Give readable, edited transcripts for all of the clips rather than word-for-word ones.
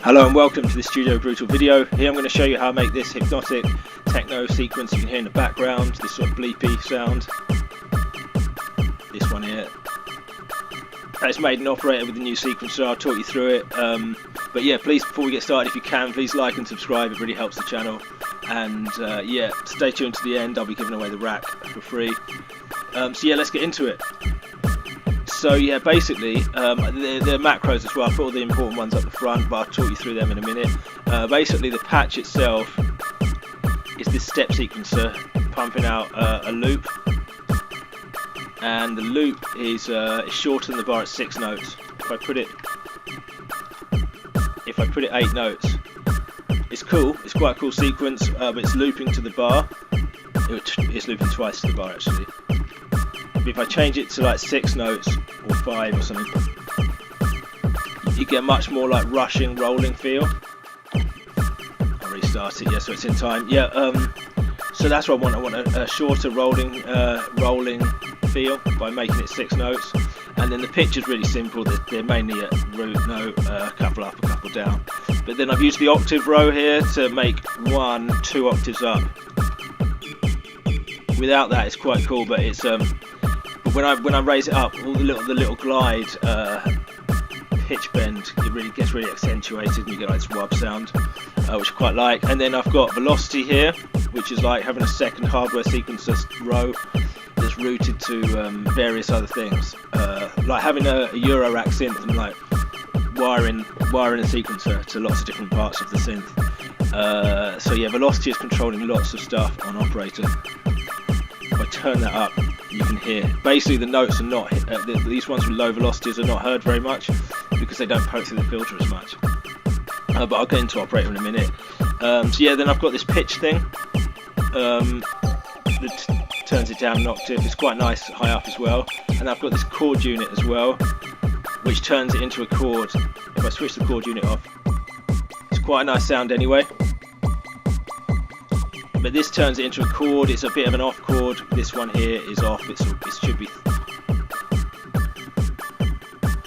Hello and welcome to this Studio Brutal video. Here I'm going to show you how to make this hypnotic techno sequence you can hear in the background, this sort of bleepy sound. This one here. It's made and operated with the new sequencer. I'll talk you through it. But yeah, please, before we get started, if you can, please like and subscribe. It really helps the channel. And yeah, stay tuned to the end. I'll be giving away the rack for free. So yeah, let's get into it. So yeah, basically, the macros as well. I put all the important ones up the front, but I'll talk you through them in a minute. Basically, the patch itself is this step sequencer pumping out a loop, and the loop is shorter than the bar at 6 notes. If I put it 8 notes, it's cool. It's quite a cool sequence, but it's looping to the bar. It's looping twice to the bar actually. If I change it to like 6 notes or 5 or something, you get a much more like rushing, rolling feel. I'll restart it, yeah, so it's in time. Yeah, so that's what I want. I want a shorter rolling feel by making it 6 notes. And then the pitch is really simple. They're mainly a root note, a couple up, a couple down. But then I've used the octave row here to make 1, 2 octaves up. Without that, it's quite cool, but it's when I raise it up, all the little glide pitch bend, it gets really accentuated, and you get like this wub sound, which I quite like. And then I've got velocity here, which is like having a second hardware sequencer row that's rooted to various other things, like having a Euro rack synth and like wiring a sequencer to lots of different parts of the synth. So yeah, velocity is controlling lots of stuff on operator. If I turn that up, you can hear basically the notes are not these ones with low velocities are not heard very much because they don't poke through the filter as much, but I'll get into operator in a minute. So yeah, then I've got this pitch thing that turns it down an octave. It's quite nice high up as well, and I've got this chord unit as well which turns it into a chord. If I switch the chord unit off, it's quite a nice sound anyway. But this turns it into a chord. It's a bit of an off chord. This one here is off. It should be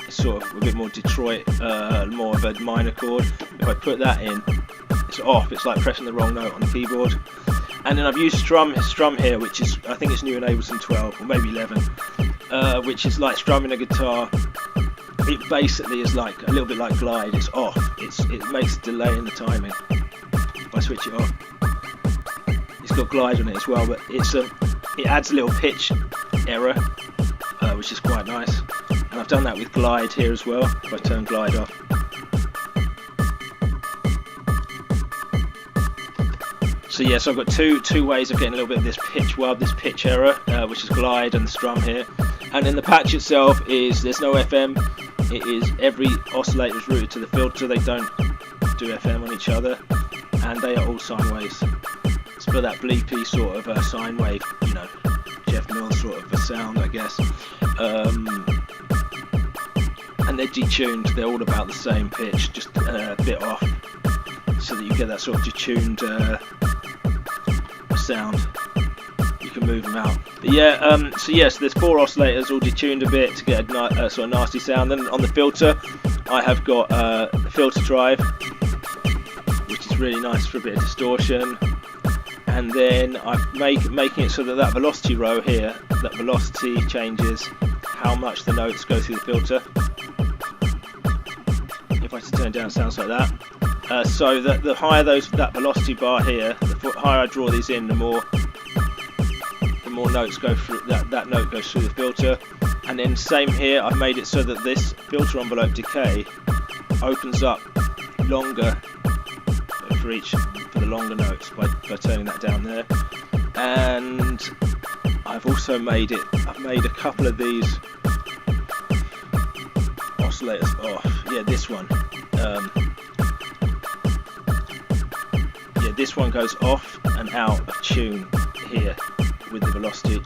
sort of a bit more Detroit, more of a minor chord. If I put that in, it's off. It's like pressing the wrong note on the keyboard. And then I've used strum here, which is, I think it's new in Ableton 12 or maybe 11, which is like strumming a guitar. It basically is like a little bit like glide. It's off. It makes a delay in the timing. If I switch it off, it's got glide on it as well, but it adds a little pitch error, which is quite nice. And I've done that with glide here as well. If I turn glide off, so yeah, so I've got two ways of getting a little bit of this pitch wub, this pitch error, which is glide and the strum here. And then the patch itself there's no FM. It is every oscillator is routed to the filter. They don't do FM on each other, and they are all sine waves. It's for that bleepy sort of a sine wave, you know, Jeff Mills sort of a sound, I guess. And they're detuned. They're all about the same pitch, just a bit off, so that you get that sort of detuned sound. You can move them out. But yeah, so there's 4 oscillators all detuned a bit to get a sort of nasty sound. Then on the filter, I have got a filter drive, which is really nice for a bit of distortion. And then I'm making it so that velocity row here, that velocity changes how much the notes go through the filter. If I turn it down, it sounds like that. So that the higher that velocity bar here, the higher I draw these in, the more notes go through. That note goes through the filter. And then same here, I've made it so that this filter envelope decay opens up longer for the longer notes by turning that down there. And I've also made a couple of these oscillators off. Yeah, this one. Yeah, this one goes off and out of tune here with the velocity.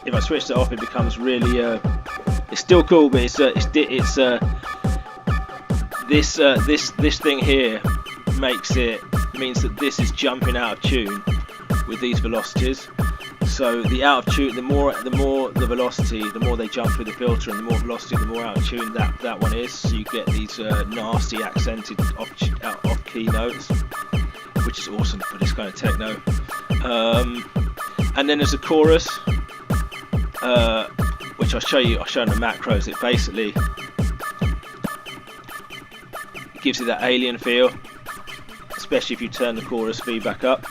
If I switch that off, it becomes really it's still cool, but this thing here means that this is jumping out of tune with these velocities. So the out of tune, the more the velocity, the more they jump through the filter, and the more velocity, the more out of tune that one is. So you get these nasty accented off key notes, which is awesome for this kind of techno. And then there's a chorus, which I'll show in the macros. It basically gives you that alien feel, especially if you turn the chorus feedback up.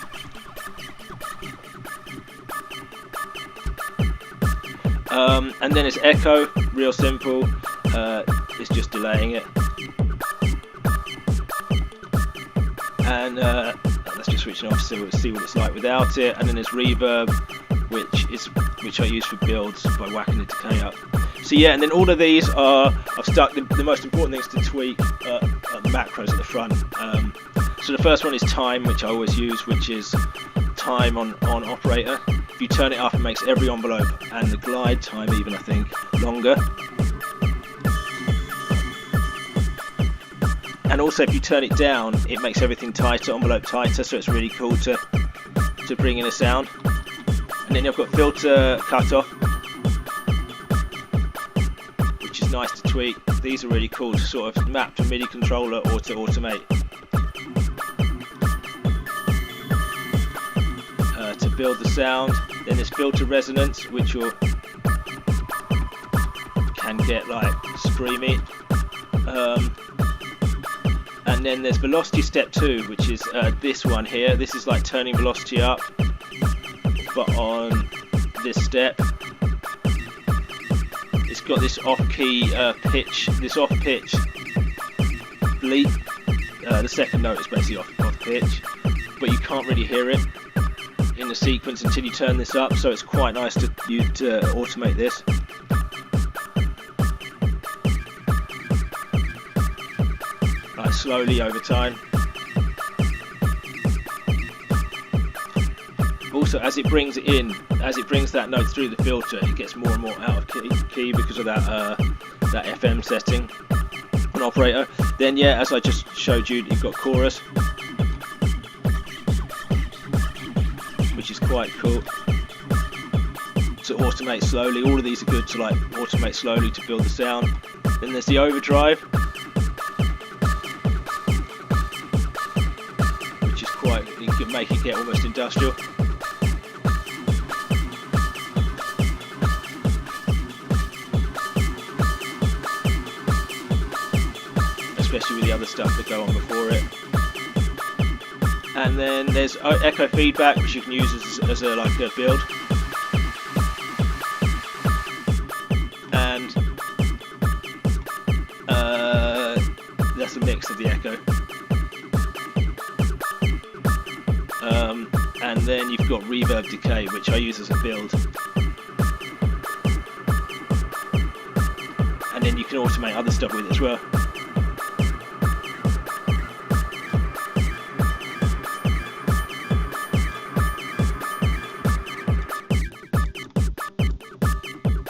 And then it's echo, real simple. It's just delaying it. And let's just switch it off to see what it's like without it. And then there's reverb, which I use for builds by whacking the decay up. So yeah, and then all of these are, I've stuck the most important things to tweak are the macros at the front. So the first one is time, which I always use, which is time on operator. If you turn it up, it makes every envelope and the glide time even, I think, longer. And also if you turn it down, it makes everything tighter, envelope tighter, so it's really cool to bring in a sound. And then you've got filter cutoff, which is nice to tweak. These are really cool to sort of map to MIDI controller or to automate. To build the sound. Then there's filter resonance, which can get like screamy. And then there's velocity step 2, which is this one here. This is like turning velocity up, but on this step it's got this off-key pitch, this off-pitch bleep. The second note is basically off-pitch, but you can't really hear it in the sequence until you turn this up, so it's quite nice to automate this. Like slowly over time. Also, as it brings that note through the filter, it gets more and more out of key because of that FM setting on operator. Then yeah, as I just showed you, you've got chorus, which is quite cool to automate slowly. All of these are good to like automate slowly to build the sound. Then there's the overdrive, which is you can make it get almost industrial. Especially with the other stuff that go on before it. And then there's echo feedback, which you can use as a like a build. And that's a mix of the echo. And then you've got reverb decay, which I use as a build. And then you can automate other stuff with it as well.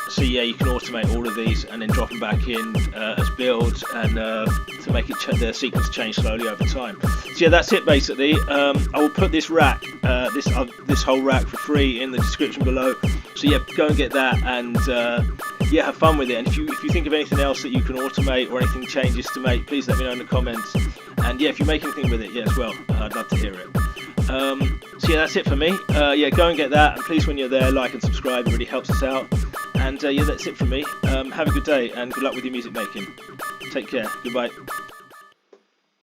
So yeah, you can automate all of these and then drop them back in as builds, and to make the sequence change slowly over time. So yeah, that's it basically. I will put this rack, this whole rack for free in the description below. So yeah, go and get that, and yeah, have fun with it. And if you think of anything else that you can automate or anything changes to make, please let me know in the comments. And yeah, if you make anything with it, yeah, as well, I'd love to hear it. So yeah, that's it for me. Yeah, go and get that, and please, when you're there, like and subscribe. It really helps us out. And yeah, that's it from me. Have a good day and good luck with your music making. Take care. Goodbye.